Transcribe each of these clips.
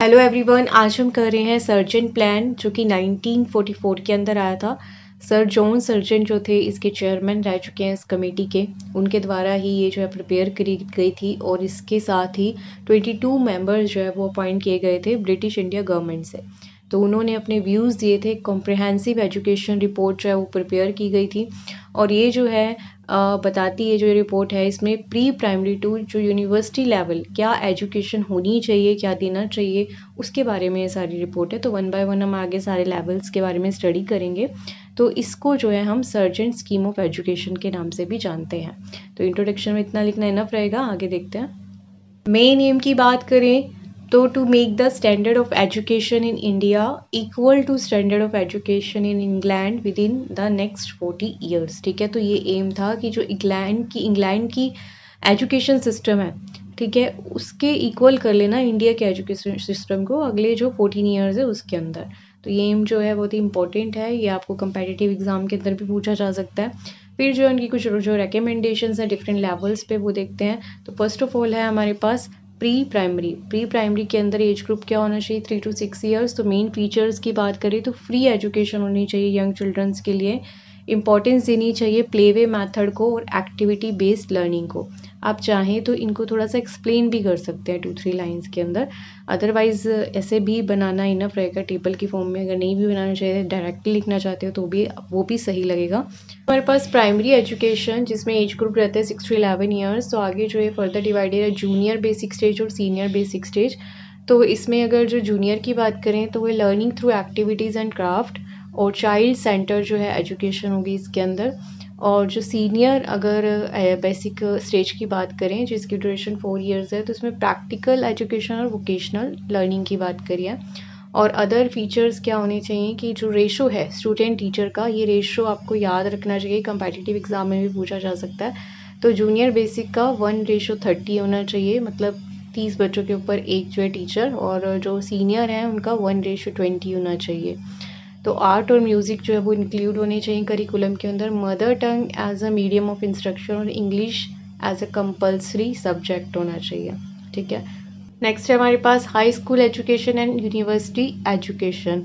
Hello everyone, आज हम कर रहे हैं सर्जन प्लान जो कि 1944 के अंदर आया था। सर जॉन सर्जन जो थे इसके चेयरमैन रह चुके हैं इस कमेटी के। उनके द्वारा ही ये जो है प्रिपेयर करी गई थी और इसके साथ ही 22 मेंबर्स जो है वो अपॉइंट किए गए थे ब्रिटिश इंडिया गवर्नमेंट से। तो उन्होंने अपने व्यूज़ दिए थे। कॉम्प्रिहेंसिव एजुकेशन रिपोर्ट जो है वो प्रिपेयर की गई थी और ये जो है बताती है, जो ये रिपोर्ट है इसमें प्री प्राइमरी टू जो यूनिवर्सिटी लेवल क्या एजुकेशन होनी चाहिए, क्या देना चाहिए, उसके बारे में ये सारी रिपोर्ट है। तो वन बाय वन हम आगे सारे लेवल्स के बारे में स्टडी करेंगे। तो इसको जो है हम सर्जेंट स्कीम ऑफ एजुकेशन के नाम से भी जानते हैं। तो इंट्रोडक्शन में इतना लिखना इनफ रहेगा, आगे देखते हैं। मेन एम की बात करें तो to make the standard of education in India equal to standard of education in England within the next 40 years. ठीक है, तो ये एम था कि जो इंग्लैंड की एजुकेशन सिस्टम है, ठीक है, उसके इक्वल कर लेना इंडिया के एजुकेशन सिस्टम को अगले जो 14 ईयर्स है उसके अंदर। तो ये एम जो है बहुत ही इंपॉर्टेंट है, ये आपको कंपेटिटिव एग्जाम के अंदर भी पूछा जा सकता है। फिर जो उनकी कुछ जो रिकमेंडेशंस है डिफरेंट लेवल्स पे वो देखते हैं। तो फर्स्ट ऑफ ऑल है हमारे पास प्री प्राइमरी के अंदर एज ग्रुप क्या होना चाहिए, 3 to 6 ईयर्स। तो मेन फीचर्स की बात करें तो फ्री एजुकेशन होनी चाहिए यंग चिल्ड्रंस के लिए। इंपॉर्टेंस देनी चाहिए प्लेवे मेथड को और एक्टिविटी बेस्ड लर्निंग को। आप चाहें तो इनको थोड़ा सा एक्सप्लेन भी कर सकते हैं 2-3 लाइंस के अंदर। अदरवाइज ऐसे भी बनाना इनफ रहेगा टेबल की फॉर्म में। अगर नहीं भी बनाना चाहिए, डायरेक्टली लिखना चाहते हो तो भी वो भी सही लगेगा। हमारे पास प्राइमरी एजुकेशन जिसमें एज ग्रुप रहता है 6 to 11 ईयर्स। तो आगे जो है फर्दर डिवाइडेड है जूनियर बेसिक स्टेज और सीनियर बेसिक स्टेज। तो इसमें अगर जो जूनियर की बात करें तो वो learning through activities and craft और चाइल्ड सेंटर जो है एजुकेशन होगी इसके अंदर। और जो सीनियर अगर बेसिक स्टेज की बात करें जिसकी ड्यूरेशन 4 ईयर्स है, तो इसमें प्रैक्टिकल एजुकेशन और वोकेशनल लर्निंग की बात करिए। और अदर फीचर्स क्या होने चाहिए कि जो रेशो है स्टूडेंट टीचर का, ये रेशो आपको याद रखना चाहिए, कंपेटिटिव एग्जाम में भी पूछा जा सकता है। तो जूनियर बेसिक का 1:30 होना चाहिए, मतलब 30 बच्चों के ऊपर एक जो है टीचर, और जो सीनियर है उनका 1:20 होना चाहिए। तो आर्ट और म्यूज़िक जो है वो इंक्लूड होने चाहिए करिकुलम के अंदर। Mother tongue as a medium of instruction और English as a compulsory subject होना चाहिए। ठीक है, नेक्स्ट है हमारे पास high school education and university education.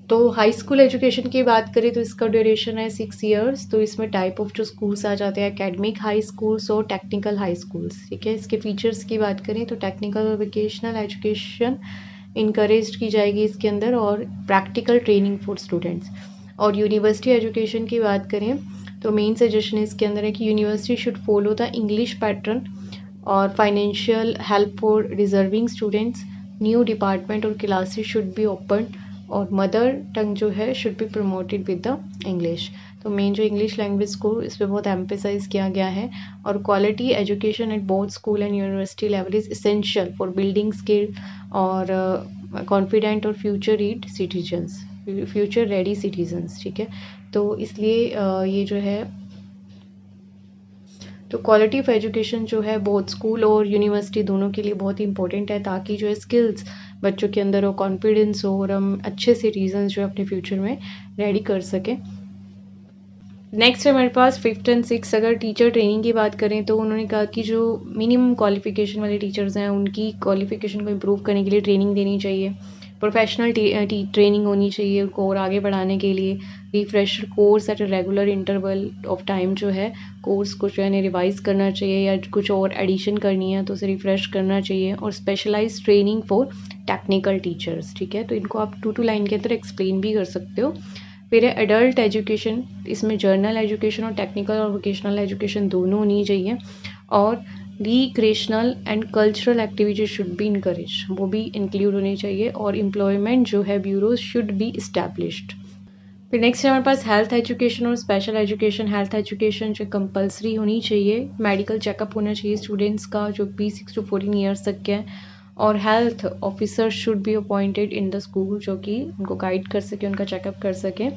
तो हाई स्कूल एजुकेशन की बात करें तो इसका ड्यूरेशन है 6 ईयर्स। तो इसमें टाइप ऑफ जो स्कूल्स आ जाते हैं एकेडमिक हाई स्कूल्स और टेक्निकल हाई स्कूल्स। ठीक है, इसके फीचर्स की बात करें तो टेक्निकल और वोकेशनल एजुकेशन इनकरेज की जाएगी इसके अंदर और प्रैक्टिकल ट्रेनिंग फॉर स्टूडेंट्स। और यूनिवर्सिटी एजुकेशन की बात करें तो मेन सजेशन इसके अंदर है कि university should follow the English pattern और financial help for deserving students. New department और क्लासेस शुड बी ओपन और मदर टंग जो है should be promoted with the English. तो मेन जो इंग्लिश लैंग्वेज को इस पर बहुत एम्फेसाइज किया गया है। और quality education at both school and university level is essential for building skill और कॉन्फिडेंट और फ्यूचर रेडी सिटीजन्स। ठीक है, तो इसलिए ये जो है तो क्वालिटी ऑफ एजुकेशन जो है बहुत स्कूल और यूनिवर्सिटी दोनों के लिए बहुत ही इंपॉर्टेंट है, ताकि जो है स्किल्स बच्चों के अंदर हो, कॉन्फिडेंस हो और हम अच्छे सिटीजन्स जो है अपने फ्यूचर में रेडी कर सकें। नेक्स्ट है हमारे पास 5th and 6th। अगर टीचर ट्रेनिंग की बात करें तो उन्होंने कहा कि जो मिनिमम क्वालिफिकेशन वाले टीचर्स हैं उनकी क्वालिफिकेशन को इम्प्रूव करने के लिए ट्रेनिंग देनी चाहिए। प्रोफेशनल ट्रेनिंग होनी चाहिए उनको और आगे बढ़ाने के लिए। Refresher course at regular interval of time जो है कोर्स को जो है रिवाइज करना चाहिए, या कुछ और एडिशन करनी है तो उसे रिफ्रेश करना चाहिए। और specialise training for technical teachers. ठीक है, तो इनको आप 2 लाइन के अंदर एक्सप्लेन भी कर सकते हो। फिर है एडल्ट एजुकेशन, इसमें जर्नल एजुकेशन और टेक्निकल और वोकेशनल एजुकेशन दोनों होनी चाहिए। और recreational and cultural activities should be encourage, वो भी इंक्लूड होनी चाहिए। और एम्प्लॉयमेंट जो है ब्यूरोज शुड बी इस्टेब्लिश्ड। फिर नेक्स्ट है हमारे पास हेल्थ एजुकेशन और स्पेशल एजुकेशन। हेल्थ एजुकेशन जो कंपलसरी होनी चाहिए, मेडिकल चेकअप होना चाहिए स्टूडेंट्स का जो भी 6 to 14 ईयर्स तक के हैं। और health officer should be appointed in the school जो कि उनको गाइड कर सके, उनका चेकअप कर सके।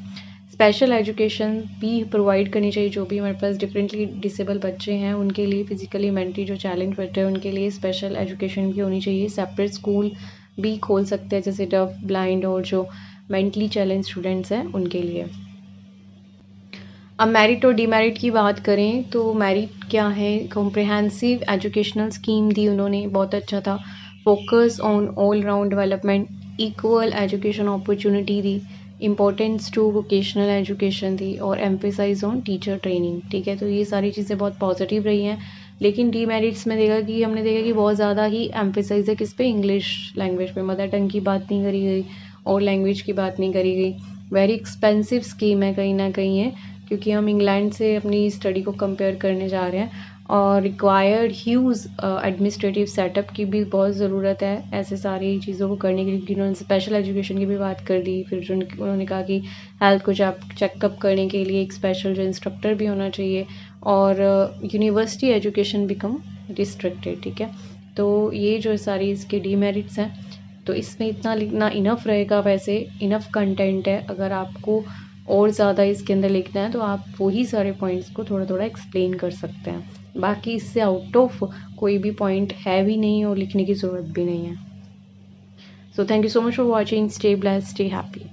स्पेशल एजुकेशन भी प्रोवाइड करनी चाहिए जो भी हमारे पास डिफरेंटली डिसेबल बच्चे हैं उनके लिए, फिजिकली मेंटली जो चैलेंज बच्चे हैं उनके लिए स्पेशल एजुकेशन भी होनी चाहिए। सेपरेट स्कूल भी खोल सकते हैं जैसे डफ, ब्लाइंड और जो मेंटली चैलेंज स्टूडेंट्स हैं उनके लिए। अब मेरिट और डीमेरिट की बात करें तो मेरिट क्या है, कॉम्प्रिहेंसिव एजुकेशनल स्कीम दी उन्होंने, बहुत अच्छा था। focus on all-round development, equal education opportunity the, importance to vocational education दी और emphasize on teacher training। ठीक है, तो ये सारी चीज़ें बहुत पॉजिटिव रही हैं। लेकिन डीमेरिट्स में हमने देखा कि बहुत ज़्यादा ही एम्फेसाइज है किस पे, इंग्लिश लैंग्वेज पे, मदर टंग की बात नहीं करी गई और लैंग्वेज की बात नहीं करी गई। वेरी एक्सपेंसिव स्कीम है कहीं ना कहीं है, क्योंकि हम इंग्लैंड से अपनी स्टडी को कंपेयर करने जा रहे हैं और रिक्वायर्ड ह्यूज एडमिनिस्ट्रेटिव सेटअप की भी बहुत ज़रूरत है ऐसे सारी चीज़ों को करने के लिए, क्योंकि उन्होंने स्पेशल एजुकेशन की भी बात कर दी। फिर जो उन्होंने कहा कि हेल्थ को चेकअप करने के लिए एक स्पेशल जो इंस्ट्रक्टर भी होना चाहिए और यूनिवर्सिटी एजुकेशन बिकम रिस्ट्रिक्टेड। ठीक है, तो ये जो सारी इसके डीमेरिट्स हैं, तो इसमें इतना लिखना इनफ रहेगा। वैसे इनफ कंटेंट है, अगर आपको और ज़्यादा इसके अंदर लिखना है तो आप वही सारे पॉइंट्स को थोड़ा थोड़ा एक्सप्लेन कर सकते हैं। बाकी इससे आउट ऑफ कोई भी पॉइंट है भी नहीं और लिखने की ज़रूरत भी नहीं है। So thank you so much for watching. Stay blessed, stay happy.